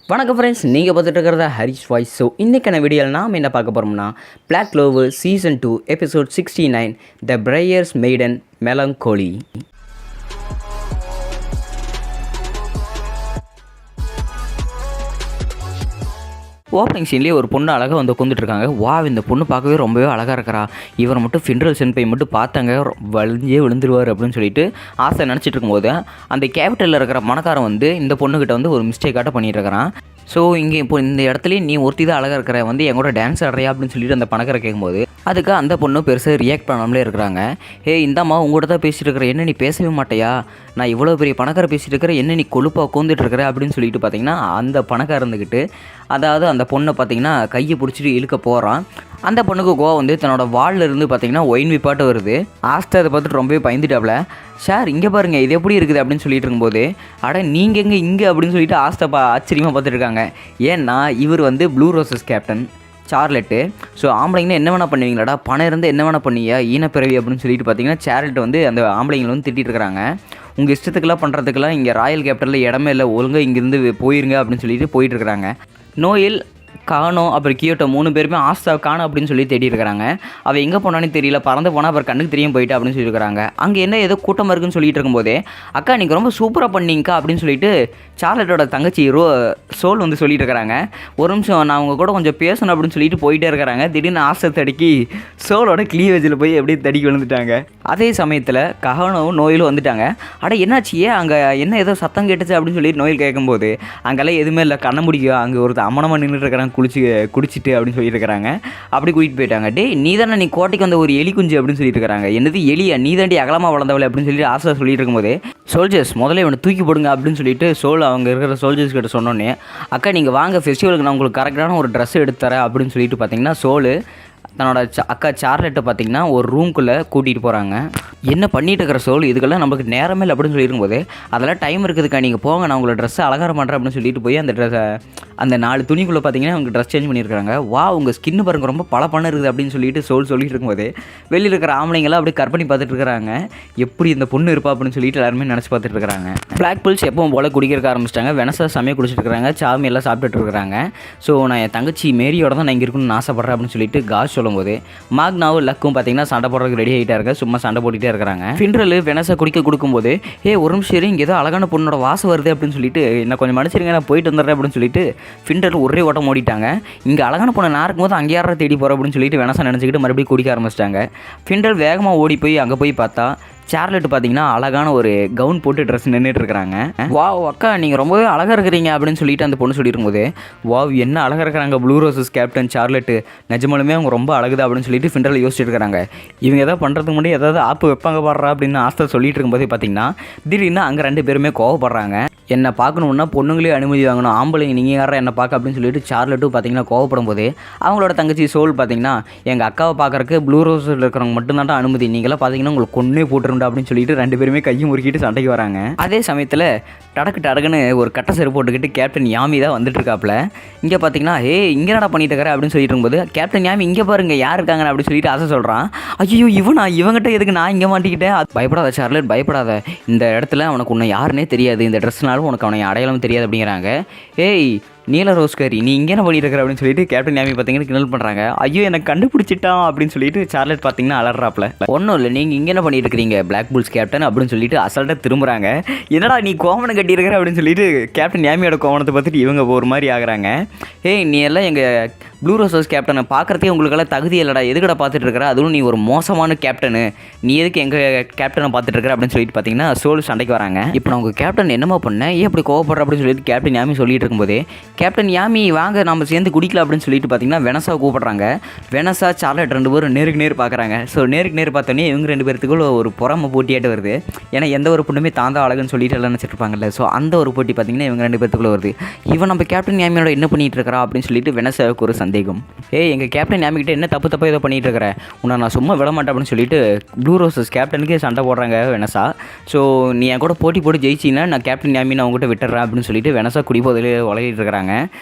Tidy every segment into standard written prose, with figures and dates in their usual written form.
வணக்கம் ஃப்ரெண்ட்ஸ், நீங்கள் பார்த்துட்டு இருக்கிறத ஹரிஷ் வாய்ஸ். ஸோ இன்றைக்கான வீடியோவில் நாம் என்ன பார்க்க போகிறோம்னா பிளாக் க்ளோவர் சீசன் 2 எபிசோட் 69 த பிரையர்ஸ் மெய்டன் மெலங்கோலி. ஓப்பனிங் சீன்லேயே ஒரு பொண்ணு அழகாக வந்து உட்காந்துட்ருக்காங்க. இந்த பொண்ணு பார்க்கவே ரொம்பவே அழகாக இருக்கிறா. இவரை மட்டும் ஃபின்ரல் சென்பை மட்டும் பார்த்தாங்க வளைஞ்சே விழுந்துருவார் அப்படின்னு சொல்லிட்டு ஆசை நினச்சிட்டு இருக்கும்போது அந்த கேபிட்டலில் இருக்கிற மணக்காரன் வந்து இந்த பொண்ணுக்கிட்ட வந்து ஒரு மிஸ்டேக்காட்ட பண்ணிட்டு இருக்கிறான். ஸோ இங்கே இப்போ இந்த இடத்துலையே நீ ஒருத்தி தான் அழகாக இருக்கிற வந்து எங்கூட டான்ஸ் ஆடுறியா அப்படின்னு சொல்லிட்டு அந்த பணக்கார கேட்கும்போது அதுக்கு அந்த பொண்ணு பெருசாக ரியாக்ட் பண்ணாமலே இருக்கிறாங்க. இந்தாம்மா உங்கள்கிட்ட தான் பேசிகிட்டு இருக்கிற, என்ன நீ பேசவே மாட்டையா? நான் இவ்வளோ பெரிய பணக்கார பேசிகிட்டு இருக்கிற, என்ன நீ கொழுப்பாக உட்காந்துட்டு இருக்கிற அப்படின்னு சொல்லிட்டு பார்த்தீங்கன்னா அந்த பணக்கார இருந்துக்கிட்டு அதாவது அந்த பொண்ணை பார்த்தீங்கன்னா கையை பிடிச்சிட்டு இழுக்க போகிறான். அந்த பொண்ணுக்கு கோவம் வந்து தன்னோட வாலில் இருந்து பார்த்தீங்கன்னா ஒயின் விப்பாட்டு வருது. ஆஸ்தா அதை பார்த்துட்டு ரொம்பவே பயந்துட்டாப்ல. சார் இங்கே பாருங்கள் இது எப்படி இருக்குது அப்படின்னு சொல்லிட்டு இருக்கும்போது நீங்கள் எங்கே இங்கே அப்படின்னு சொல்லிட்டு ஆஸ்தா ஆச்சரியமாக பார்த்துட்டு இருக்காங்க. ஏன்னா இவர் வந்து ப்ளூ ரோசஸ் கேப்டன் சார்லெட்டு. ஸோ ஆம்பளைங்கன்னா என்ன வேணால் பண்ணுவீங்களாடா, பணம் இருந்து என்ன வேணால் பண்ணீங்க ஈனப்பிறவி அப்படின்னு சொல்லிட்டு பார்த்தீங்கன்னா சார்லெட் வந்து அந்த ஆம்பளைங்களை வந்து திட்டிகிட்டு இருக்கிறாங்க. உங்கள் இஷ்டத்துக்கெல்லாம் பண்ணுறதுக்கெல்லாம் இங்கே ராயல் கேப்டனில் இடமே இல்லை, ஒழுங்காக இங்கேருந்து போயிருங்க அப்படின்னு சொல்லிட்டு போயிட்டுருக்குறாங்க. நோயில் காணோ அப்புறம் கியோட்டோ 3 பேருமே ஆஸ்தாவை காணோம் அப்படின்னு சொல்லி தேடி இருக்கிறாங்க. அவள் எங்கே போனான்னு தெரியல, பறந்து போனால் அப்புறம் கண்ணுக்கு தெரியும் போயிட்டு அப்படின்னு சொல்லியிருக்கிறாங்க. அங்கே என்ன ஏதோ கூட்டமாக இருக்குன்னு சொல்லிட்டு இருக்கும்போதே அக்கா நீங்கள் ரொம்ப சூப்பராக பண்ணீங்கக்கா அப்படின்னு சொல்லிட்டு சார்லட்டோட தங்கச்சி சோல் வந்து சொல்லிட்டு இருக்கிறாங்க. ஒரு நிமிஷம் நான் அவங்க கூட கொஞ்சம் பேசணும் அப்படின்னு சொல்லிட்டு போயிட்டே இருக்கிறாங்க. திடீர்னு ஆசை தடுக்கி சோலோட கிளீவேஜில் போய் எப்படி தடுக்கி விழுந்துட்டாங்க. அதே சமயத்தில் கஹனோவும் நோயிலும் வந்துட்டாங்க. என்னாச்சு அங்கே என்ன ஏதோ சத்தம் கேட்டுச்சு அப்படின்னு சொல்லிட்டு நோயில் கேட்கும்போது அங்கெல்லாம் எதுவுமே இல்லை, கண்ண முடியும் அங்கே ஒருத்தர் அம்மனமாக நின்றுட்டு இருக்கிறாங்க குடிச்சிட்டு அப்படின்னு சொல்லிட்டு இருக்கிறாங்க. அப்படி கூட்டிகிட்டு போயிட்டாங்க. நீ தானே நீ கோட்டைக்கு வந்த ஒரு எலி குஞ்சு அப்படின்னு சொல்லிட்டு இருக்கிறாங்க. என்னது எலியா, நீ தாண்டி அகலமாக வளர்ந்தவளை அப்படின்னு சொல்லிட்டு ஆசை சொல்லிட்டு இருக்கும்போது சோல்ஜர்ஸ் முதல்ல இவனை தூக்கி போடுங்க அப்படின்னு சொல்லிட்டு அவங்க இருக்கிற சோல்ஜர்ஸ் கிட்ட சொன்னோன்னே அக்கா நீங்கள் வாங்க ஃபெஸ்டிவலுக்கு நான் உங்களுக்கு கரெக்டான ஒரு ட்ரெஸ் எடுத்து தரேன் அப்படின்னு சொல்லிட்டு பார்த்தீங்கன்னா சோலு தன்னோட அக்கா சார்லெட்டை பார்த்தீங்கன்னா ஒரு ரூம்குள்ளே கூட்டிகிட்டு போகிறாங்க. என்ன பண்ணிட்டு இருக்கிற சோல், இதுக்கெல்லாம் நம்மளுக்கு நேரமே இல்லை அப்படின்னு சொல்லியிருக்கும்போது அதெல்லாம் டைம் இருக்குதுக்கா நீங்கள் போங்க, நான் உங்களை ட்ரெஸ்ஸை அலங்காரம் பண்ணுறேன் அப்படின்னு சொல்லிட்டு போய் அந்த ட்ரெஸ்ஸை அந்த 4 துணிக்குள்ளே பார்த்தீங்கன்னா அவங்க ட்ரெஸ் சேஞ்ச் பண்ணியிருக்காங்க. உங்கள் ஸ்கின்னு பாருங்க ரொம்ப பல பண்ண இருக்குது அப்படின்னு சொல்லிட்டு சொல்லிட்டு இருக்கும்போது வெளியில் இருக்கிற ஆம்பளைங்களாம் அப்படியே கற்பனை பார்த்துட்டு இருக்கிறாங்க. எப்படி இந்த பொண்ணு இருப்பா அப்படின்னு சொல்லிட்டு எல்லாருமே நினச்சி பார்த்துட்டு இருக்கிறாங்க. பிளாக் பில்ஸ் எப்பவும் போல் குடிக்கிறக்க ஆரம்பிச்சிட்டாங்க. வெனசா சமையல் குடிச்சிட்டு இருக்கிறாங்க, சாமி எல்லாம் சாப்பிட்டுட்டு இருக்கிறாங்க. ஸோ நான் என் தங்கச்சி மேரியோட தான் நான் இங்கே இருக்கணும்னு ஆசைப்பட்றேன் அப்படின்னு சொல்லிட்டு காஸ் சொல்லும்போது மாக்னாவும் லக்கும் பார்த்தீங்கன்னா சண்டை போடுறதுக்கு ரெடி ஆகிட்டா இருக்க, சும்மா சண்டை போட்டுகிட்டே இருக்கிறாங்க. ஃபின்ரல் வெனசா குடிக்க கொடுக்கும்போது ஒரு நிமிஷம் இங்கே ஏதோ அழகான பொண்ணோட வாசம் வருது அப்படின்னு சொல்லிட்டு என்ன கொஞ்சம் மனுஷருங்க நான் போயிட்டு வந்துடுறேன் அப்படின்னு சொல்லிட்டு ஃபின்ரல் ஒரே ஓட்டம் ஓடிட்டாங்க. இங்கே அழகான பொண்ணை நான் இருக்கும்போது அங்கே யாரை தேடி போகிறேன் அப்படின்னு சொல்லிட்டு வெனசா நினச்சிக்கிட்டு மறுபடியும் குடிக்க ஆரம்பிச்சிட்டாங்க. ஃபின்ரல் வேகமாக ஓடி போய் அங்கே போய் பார்த்தா சார்லெட் பார்த்தீங்கன்னா அழகான ஒரு கவுன் போட்டு ட்ரெஸ் நின்றுட்டு இருக்கிறாங்க. அக்கா நீங்கள் ரொம்பவே அழகாக இருக்கிறீங்க அப்படின்னு சொல்லிட்டு அந்த பொண்ணு சொல்லியிருக்கும்போது என்ன அழகாக இருக்கிறாங்க ப்ளூ ரோசஸ் கேப்டன் சார்லெட்டு, நிஜமாலுமே அவங்க ரொம்ப அழகுதா அப்படின்னு சொல்லிட்டு ஃபின்ரல் யோசிச்சுட்டு இருக்கிறாங்க. இவங்க எதாவது பண்ணுறதுக்கு முன்னாடி ஏதாவது ஆப்பு வைப்பாங்க பாடுறா அப்படின்னு ஆஸ்தா சொல்லிட்டு இருக்கும்போது பார்த்தீங்கன்னா திடீர்னு அங்கே 2 பேருமே கோவப்படுறாங்க. என்னை பார்க்கணுன்னா பொண்ணுங்களே அனுமதி வாங்கணும், ஆம்பளைங்க நீங்கள் யாரா என்னை பார்க்க அப்படின்னு சொல்லிட்டு சார்லெட்டும் பார்த்தீங்கன்னா கோவப்படும் போது அவங்களோட தங்கச்சி சோல் பார்த்தீங்கன்னா எங்கள் அக்காவை பார்க்குறக்கு ப்ளூ ரோஸில் இருக்கிறவங்க மட்டும்தான் அனுமதி, நீங்களாம் பார்த்தீங்கன்னா உங்களுக்கு கொன்னே போட்டுருண்டா அப்படின்னு சொல்லிட்டு 2 பேருமே கையும் முறுக்கிட்டு சண்டைக்கு வராங்க. அதே சமயத்தில் டடக்குன்னு ஒரு கட்டை செரு போட்டுக்கிட்டு கேப்டன் யாமி தான் வந்துட்டு இருக்காப்புல. இங்கே பார்த்தீங்கன்னா இங்கே என்னடா பண்ணிட்டு இருக்கிற அப்படின்னு சொல்லிட்டு இருக்கும்போது கேப்டன் யாமி இங்கே பாருங்க யார் இருக்காங்க அப்படின்னு சொல்லிட்டு ஆசை சொல்கிறான். ஐயோ இவங்கிட்ட எதுக்கு நான் இங்கே மாட்டிக்கிட்டேன்? பயப்படாத சார்லெட், பயப்படாத, இந்த இடத்துல அவனுக்கு உன்னை யாருன்னே தெரியாது, இந்த ட்ரெஸ்னாலும் உனக்கு அவனை அடையாளம் தெரியாது அப்படிங்கிறாங்க. நீல ரோஸ்கரி நீ இங்கே என்ன பண்ணிட்டு இருக்கிற அப்படின்னு சொல்லிட்டு கேப்டன் யாமி பார்த்தீங்கன்னா கிண்டல் பண்ணுறாங்க. ஐயோ எனக்கு கண்டுபிடிச்சிட்டான் அப்படின்னு சொல்லிட்டு சார்லெட் பார்த்தீங்கன்னா அலறாப்ல. ஒன்றும் இல்லை, நீங்கள் இங்கே என்ன பண்ணிட்டு இருக்கிறீங்க பிளாக் புல்ஸ் கேப்டன் அப்படின்னு சொல்லிட்டு அசால்ட்டாக திரும்புகிறாங்க. என்னடா நீ கோவணம் கட்டியிருக்கிற அப்படின்னு சொல்லிட்டு கேப்டன் யாமியோட கோவணத்தை பார்த்துட்டு இவங்க ஒரு மாதிரி ஆகுறாங்க. நீ எல்லாம் எங்கள் ப்ளூ ரோசஸ் கேப்டனை பார்க்குறதே உங்களுக்கெல்லாம் தகுதி இல்லைடா, எதுக்கடா பார்த்துட்டு இருக்கிற, அதுவும் நீ ஒரு மோசமான கேப்டனு, நீ எதுக்கு எங்கள் கேப்டனை பார்த்துட்டு இருக்கிற அப்படின்னு சொல்லிட்டு பார்த்தீங்கன்னா சோல் சண்டைக்கு வராங்க. இப்போ நான் உங்கள் கேப்டன் என்னமா பண்ணேன், எப்படி கோவப்படுற அப்படின்னு சொல்லிட்டு கேப்டன் யாமி சொல்லிட்டு இருக்கும்போது கேப்டன் யாமி வாங்க நம்ம சேர்ந்து குடிக்கலாம் அப்படின்னு சொல்லிட்டு பார்த்தீங்கன்னா வெனசா கூப்பிட்றாங்க. வெனசா சார்லெட் 2 பேரும் நேருக்கு நேர் பார்க்குறாங்க. ஸோ நேருக்கு நேர் பார்த்தோன்னே இவங்க 2 பேர்த்துக்குள்ள ஒரு பொறாம போட்டியாட்டு வருது. ஏன்னா எந்த ஒரு பொண்ணுமே தாந்தா அழகுன்னு சொல்லிட்டு எல்லாம் நினச்சிருப்பாங்கல்ல. ஸோ அந்த ஒரு போட்டி பார்த்தீங்கன்னா இவங்க 2 பேர்த்துக்குள்ள வருது. இவன் நம்ம கேப்டன் யாமியோட என்ன பண்ணிட்டு இருக்கிறா அப்படின்னு சொல்லிட்டு வெனசாவுக்கு ஒரு சந்தேகம். சந்தேகம். எங்கள் கேப்டன் யாமிக்கிட்ட என்ன தப்பு ஏதோ பண்ணிகிட்டு இருக்கிற, உன்னை நான் சும்மா விட மாட்டேன் அப்படின்னு சொல்லிட்டு ப்ளூ ரோசஸ் கேப்டனுக்கே சண்டை போடுறாங்க வெனஸா. ஸோ நீ என் கூட போட்டு ஜெயிச்சின்னா நான் கேப்டன் யாமி நான் உங்கள்கிட்ட விட்டுறேன் அப்படின்னு சொல்லிட்டு வெனஸா குடிபோதில் உலகிட்டு இருக்கிறாங்க.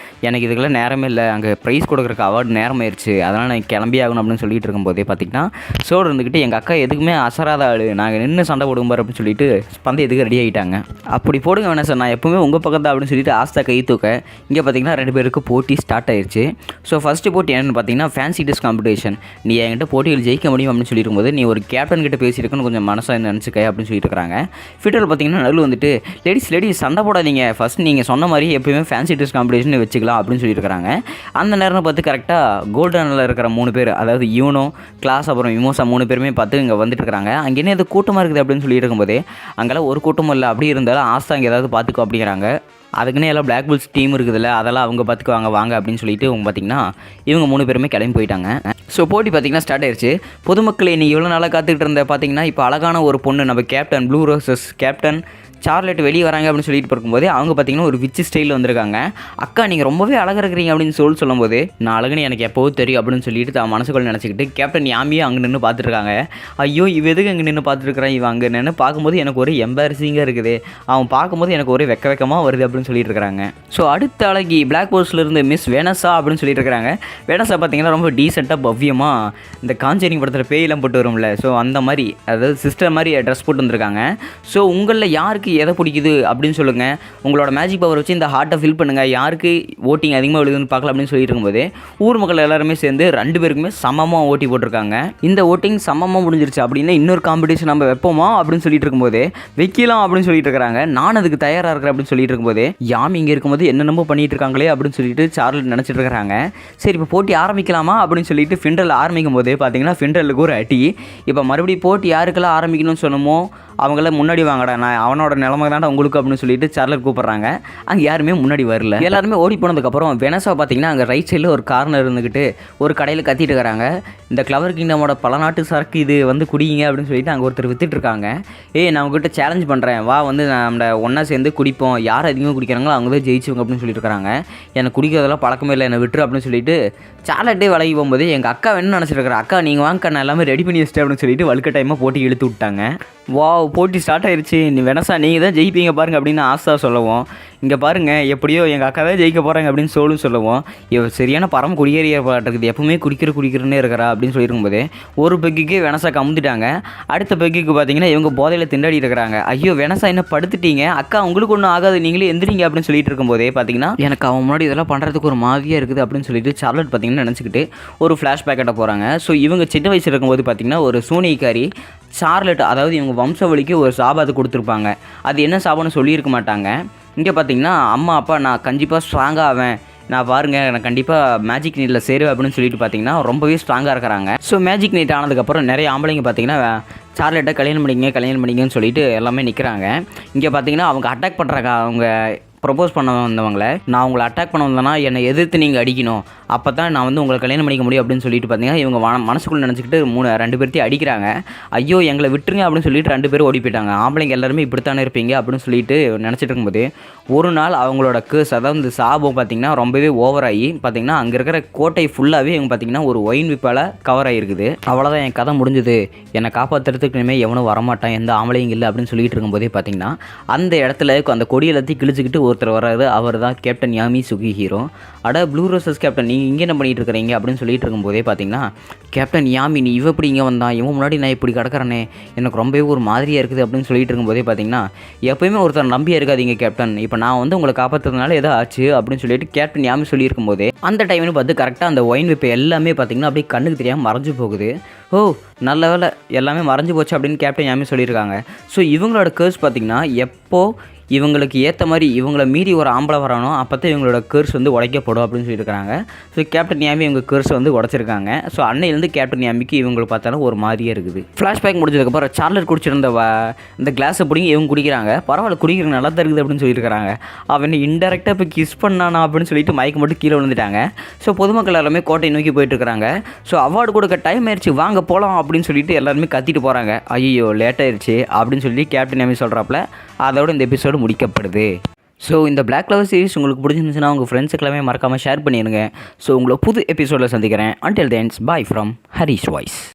எனக்கு இதுக்கெல்லாம் நேரமே இல்லை, அங்கே ப்ரைஸ் கொடுக்குறக்கு அவார்டு நேரம் ஆயிடுச்சு, அதனால் நான் கிளம்பி ஆகணும் அப்படின்னு சொல்லிட்டு இருக்கும்போதே பார்த்திங்கன்னா சோடு இருந்துக்கிட்டு எங்கள் அக்கா எதுக்குமே அசராத ஆள், நாங்கள் நின்று சண்டை போடுவோம் அப்படின்னு சொல்லிட்டு பந்தயத்துக்கு ரெடி ஆகிட்டாங்க. அப்படி போடுங்க வெனஸா, நான் எப்பவுமே உங்கள் பக்கம் தான் அப்படின்னு சொல்லிட்டு ஆஸ்தா கை தூக்க இங்கே பார்த்திங்கன்னா 2 பேருக்கு போட்டி ஸ்டார்ட் ஆயிடுச்சு. ஸோ ஃபஸ்ட்டு போட்டி என்னென்னு பார்த்தீங்கன்னா ஃபேன்சி ட்ரெஸ் காம்படிஷன். நீ என்கிட்ட போட்டியில் ஜெயிக்க முடியும் அப்படின்னு சொல்லியிருக்கும்போது நீ ஒரு கேப்டன் கிட்ட பேசியிருக்குன்னு கொஞ்சம் மனசாக நினச்சிக்க அப்படின்னு சொல்லிட்டு இருக்காங்க. ஃபிட்டரில் பார்த்தீங்கன்னா நடுவில் வந்துட்டு லேடிஸ் சண்டை போடாதீங்க, ஃபஸ்ட் நீங்கள் சொன்ன மாதிரி எப்பயுமே ஃபேன்சி ட்ரெஸ் காம்படிஷன் வச்சுக்கலாம் அப்படின்னு சொல்லியிருக்காங்க. அந்த நேரம் பார்த்து கரெக்டாக கோல்டனில் இருக்கிற 3 பேர், அதாவது யூனோ, கிளாஸ், அப்புறம் விமோசா 3 பேருமே பார்த்து இங்கே வந்துட்டு இருக்கிறாங்க. அங்கே என்ன இது கூட்டமாக இருக்குது அப்படின்னு சொல்லிட்டு இருக்கும்போதே அங்கெல்லாம் ஒரு கூட்டமும் இல்லை, அப்படி இருந்தாலும் ஆஸ்தா அங்கே ஏதாவது பார்த்துக்கோ அப்படிங்கிறாங்க. அதுக்குன்னே எல்லாம் பிளாக் புல்ஸ் டீம் இருக்குதுல்ல, அதெல்லாம் அவங்க பார்த்துக்குவாங்க வாங்க அப்படின்னு சொல்லிட்டு அவங்க பார்த்திங்கன்னா இவங்க 3 பேருமே கிளம்பி போயிட்டாங்க. ஸோ போட்டி பார்த்திங்கன்னா ஸ்டார்ட் ஆயிடுச்சு. பொதுமக்களை நீ இவ்வளோ நாளாக காத்துக்கிட்டு இருந்த பார்த்திங்கன்னா இப்போ அழகான ஒரு பொண்ணு நம்ம captain blue roses captain Charlotte வெளியே வராங்க அப்படின்னு சொல்லிட்டு இருக்கும்போது அவங்க பார்த்திங்கன்னா ஒரு விச்சு ஸ்டைலில் வந்திருக்காங்க. அக்கா நீங்கள் ரொம்பவே அழகாக இருக்கிறீங்க அப்படின்னு சொல்லும்போது நான் அழகுன்னு எனக்கு எப்போவோ தெரியும் அப்படின்னு சொல்லிட்டு தான் மனசுக்குள்ள நினச்சிக்கிட்டு கேப்டன் யாமியே அங்கே நின்று பார்த்துருக்காங்க. ஐயோ இவ எதுக்கு அங்கே நின்று பார்த்துருக்குறான், இவன் அங்கே நின்று பார்க்கும்போது எனக்கு ஒரு எம்பாரசிங்காக இருக்குது, அவன் பார்க்கும்போது எனக்கு ஒரு வெக்கமாக வருது அப்படின்னு சொல்லிட்டு இருக்கிறாங்க. ஸோ அடுத்த அழகி பிளாக் போர்ட்ஸ்லேருந்து மிஸ் வெனஸா அப்படின்னு சொல்லிட்டு இருக்கிறாங்க. வெனஸா பார்த்திங்கன்னா ரொம்ப டீசெண்டாக பவ்யமாக இந்த காஞ்சரிங் படத்தில் பேயெல்லாம் போட்டு வரும்ல, ஸோ அந்த மாதிரி அதாவது சிஸ்டர் மாதிரி ட்ரெஸ் போட்டு வந்திருக்காங்க. ஸோ உங்களில் யாருக்கு எதை பிடிக்குது அப்படின்னு சொல்லுங்கள், உங்களோட மேஜிக் பவர் வச்சு இந்த ஹார்ட்டை ஃபில் பண்ணுங்கள், யாருக்கு ஓட்டிங் அதிகமாக விழுதுன்னு பார்க்கலாம் அப்படின்னு சொல்லிட்டு இருக்கும்போது ஊர் மக்கள் எல்லாருமே சேர்ந்து 2 பேருக்குமே சமமாக ஓட்டி போட்டிருக்காங்க. இந்த ஓட்டிங் சமமாக முடிஞ்சிருச்சு அப்படின்னா இன்னொரு காம்படிஷன் நம்ம வைப்போமா அப்படின்னு சொல்லிட்டு இருக்கும்போது வைக்கலாம் அப்படின்னு சொல்லிட்டு இருக்கிறாங்க. நான் அதுக்கு தயாராக இருக்கிறேன் அப்படின்னு சொல்லிட்டு இருக்கும்போது யாமி இங்கே இருக்கும்போது என்னென்னமோ பண்ணிட்டு இருக்காங்களே அப்படின்னு சொல்லிட்டு சார்லட் நினச்சிட்டு இருக்கிறாங்க. சரி இப்போ போட்டி ஆரம்பிக்கலாமா அப்படின்னு சொல்லிட்டு ஃபிண்டரில் ஆரம்பிக்கும் போதே பார்த்தீங்கன்னா ஃபிண்டரலுக்கு ஒரு அடி. இப்போ மறுபடியும் போட்டி யாருக்கெல்லாம் ஆரம்பிக்கணும்னு சொன்னமோ அவங்கள முன்னாடி வாங்கடா, நான் அவனோட நிலமை தான்டா உங்களுக்கு அப்படின்னு சொல்லிட்டு சார்லட் கூப்பிட்றாங்க. அங்கே யாருமே முன்னாடி வரல. எல்லாருமே ஓடி போனதுக்கப்புறம் வெனஸா பார்த்தீங்கன்னா அங்கே ரைட் சைடில் ஒரு கார்னர் இருந்துக்கிட்டு ஒரு கடையில் கத்திட்டு இருக்கிறாங்க. இந்த கிளவர் கிங்டமோட பல நாட்டு சரக்கு இது வந்து குடிங்க அப்படின்னு சொல்லிட்டு அங்கே ஒருத்தர் வித்துட்டு இருக்காங்க. நான் உங்ககிட்ட சேலஞ்ச் பண்ணுறேன், வா வந்து நம்ம ஒன்றா சேர்ந்து குடிப்போம், யார் அதிகமாக குடிக்கிறாங்களோ அவங்க தான் ஜெயிச்சுவங்க அப்படின்னு சொல்லிட்டு இருக்காங்க. எனக்கு குடிக்கிறதெல்லாம் பழக்கமே இல்லை, என்னை விட்டுரு அப்படின்னு சொல்லிட்டு சார்லட்டே விலகி போகும்போது எங்கள் அக்கா என்ன நினச்சிருக்கிறேன், அக்கா நீங்கள் வாங்க நான் எல்லாமே ரெடி பண்ணி வச்சிட்டேன் அப்படின்னு சொல்லிட்டு வழுக்க டைமாக போட்டி இழுத்து விட்டாங்க. போட்டி ஸ்டார்ட் ஆயிடுச்சு, நீ வெனஸா நீங்கள் தான் ஜெயிப்பீங்க பாருங்கள் அப்படின்னு ஆசா சொல்லவும் இங்கே பாருங்கள் எப்படியோ எங்கள் அக்கா தான் ஜெயிக்க போகிறாங்க அப்படின்னு சொல்லுவோம். இவ சரியான பரம குடியேறிய இருக்குது, எப்பவுமே குடிக்கிறனே இருக்கிறா அப்படின்னு சொல்லியிருக்கும்போது ஒரு பெக்குக்கே வெனஸா கமுந்துட்டாங்க. அடுத்த பெக்குக்கு பார்த்தீங்கன்னா இவங்க போதையில் திண்டாடி இருக்கிறாங்க. ஐயோ வெனஸா என்ன படுத்துட்டீங்க, அக்கா உங்களுக்கு ஒன்றும் ஆகாது, நீங்களே எந்திரிங்க அப்படின்னு சொல்லிட்டு இருக்கும்போதே பார்த்தீங்கன்னா எனக்கு அவன் முன்னாடி இதெல்லாம் பண்ணுறதுக்கு ஒரு மாதிரியாக இருக்குது அப்படின்னு சொல்லிட்டு சார்லட் பார்த்தீங்கன்னா நினச்சிக்கிட்டு ஒரு ஃப்ளாஷ்பேக்கிட்ட போகிறாங்க. ஸோ இவங்க சின்ன வயசு இருக்கும்போது பார்த்தீங்கன்னா ஒரு சூனியக்காரி சார்லட், அதாவது இவங்க வம்சவழிக்கு ஒரு சாபாத்தை கொடுத்துருப்பாங்க. அது என்ன சாபான்னு சொல்லியிருக்க மாட்டாங்க. இங்கே பார்த்தீங்கன்னா அம்மா அப்பா நான் கண்டிப்பாக ஸ்ட்ராங்காக ஆவேன், நான் பாருங்கள் நான் கண்டிப்பாக மேஜிக் நீட்டில் சேருவேன் அப்படின்னு சொல்லிட்டு பார்த்தீங்கன்னா ரொம்பவே ஸ்ட்ராங்காக இருக்கிறாங்க. ஸோ மேஜிக் நீட் ஆனதுக்கப்புறம் நிறைய ஆம்பளைங்க பார்த்தீங்கன்னா சார்லட்டை கல்யாணம் பண்ணிங்கன்னு சொல்லிட்டு எல்லாமே நிற்கிறாங்க. இங்கே பார்த்தீங்கன்னா அவங்க அட்டாக் பண்ணுறாங்க. அவங்க ப்ரொப்போஸ் பண்ண வந்தவங்களை நான் உங்களை அட்டாக் பண்ண வந்தேன்னா என்னை எதிர்த்து நீங்கள் அடிக்கணும், அப்போ தான் நான் வந்து உங்களை கல்யாணம் பண்ணிக்க முடியும் அப்படின்னு சொல்லிட்டு பார்த்தீங்கன்னா இவங்க மனசுக்குள்ளே நினச்சிக்கிட்டு 2 பேர்த்தையும் அடிக்கிறாங்க. ஐயோ எங்களை விட்டுருங்க அப்படின்னு சொல்லிட்டு 2 பேரும் ஓடி போயிட்டாங்க. ஆம்பளைங்க எல்லாருமே இப்படித்தானே இருப்பீங்க அப்படின்னு சொல்லிட்டு நினச்சிட்டு இருக்கும்போது ஒரு நாள் அவங்களோட கேஸ், அதாவது இந்த சாபம் பார்த்திங்கன்னா ரொம்பவே ஓவராகி பார்த்திங்கன்னா அங்கே இருக்கிற கோட்டை ஃபுல்லாகவே இவங்க பார்த்திங்கன்னா ஒரு ஒயின் விப்பால் கவர் ஆகிருக்குது. அவ்வளோதான் என் கதை முடிஞ்சுது, என்னை காப்பாற்றுறதுக்கு இனிமேல் எவனும் வரமாட்டான், எந்த ஆம்பளைங்க இல்லை அப்படின்னு சொல்லிட்டு இருக்கும்போதே பார்த்திங்கன்னா அந்த இடத்துல அந்த கொடி எல்லாத்தையும் கிழிச்சிக்கிட்டு ஒருத்தர் வர்றாரு. அவர் தான் கேப்டன் யாமி சுகிஹீரோ. அட ப்ளூ ரோசஸ் கேப்டன் நீங்கள் இங்கே என்ன பண்ணிகிட்டு இருக்கிறீங்க அப்படின்னு சொல்லிட்டு இருக்கும்போதே பார்த்தீங்கன்னா கேப்டன் யாமி நீ இப்படி இங்கே வந்தான், இவன் முன்னாடி நான் இப்படி கிடக்கிறனே எனக்கு ரொம்பவே ஒரு மாதிரியாக இருக்குது அப்படின்னு சொல்லிட்டு இருக்கும்போதே பார்த்தீங்கன்னா எப்போயுமே ஒருத்தர் நம்பியாக இருக்காதீங்க கேப்டன், இப்போ நான் வந்து உங்களை காப்பாற்றுறதுனால எதோ ஆச்சு அப்படின்னு சொல்லிட்டு கேப்டன் யாமி சொல்லியிருக்கும்போதே அந்த டைம்னு பார்த்து கரெக்டாக அந்த ஒயின் விப்பை எல்லாமே பார்த்தீங்கன்னா அப்படியே கண்ணுக்கு தெரியாமல் மறைஞ்சு போகுது. நல்ல வேலை எல்லாமே மறைஞ்சு போச்சு அப்படின்னு கேப்டன் யாமி சொல்லியிருக்காங்க. ஸோ இவங்களோட கேர்ஸ் பார்த்திங்கன்னா எப்போ இவங்களுக்கு ஏற்ற மாதிரி இவங்களை மீறி ஒரு ஆம்பளை வரணும் அப்போ தான் இவங்களோட கேர்ஸ் வந்து உடைக்கப்படும் அப்படின்னு சொல்லியிருக்காங்க. ஸோ கேப்டன் யாமி இவங்க கேர்ஸை வந்து உடைச்சிருக்காங்க. ஸோ அன்னையிலேருந்து கேப்டன் யாமிக்கு இவங்களை பார்த்தாலும் ஒரு மாதிரியாக இருக்குது. ஃப்ளாஷ்பேக் முடிஞ்சதுக்கப்புறம் சார்லட் குடிச்சிருந்த இந்த கிளாஸை பிடிங்கி இவங்க குடிக்கிறாங்க. பரவாயில்ல குடிக்கிற நல்லா தான் இருக்குது அப்படின்னு சொல்லியிருக்காங்க. அவன் இன்டெரக்டாக இப்போ கிஸ் பண்ணானா அப்படின்னு சொல்லிட்டு மயக்க மட்டும் கீழே விழுந்துட்டாங்க. ஸோ பொதுமக்கள் எல்லாருமே கோட்டை நோக்கி போயிட்டு இருக்கிறாங்க. ஸோ அவார்டு கொடுக்க டைம் ஆயிடுச்சு வாங்க போகலாம் அப்படின்னு சொல்லிட்டு எல்லாருமே கத்திட்டு போகிறாங்க. ஐயோ லேட் ஆயிடுச்சு அப்படின்னு சொல்லி கேப்டன் யாமி சொல்கிறாப்புல அதோட இந்த எபிசோடு முடிக்கப்படுது. ஸோ இந்த Black Clover சீரிஸ் உங்களுக்கு பிடிச்சிருந்துச்சுன்னா உங்கள் ஃப்ரெண்ட்ஸுக்கெல்லாமே மறக்காமல் ஷேர் பண்ணிடுங்க. ஸோ உங்களை புது எபிசோடில் சந்திக்கிறேன். Until then, bye from Harish Voice.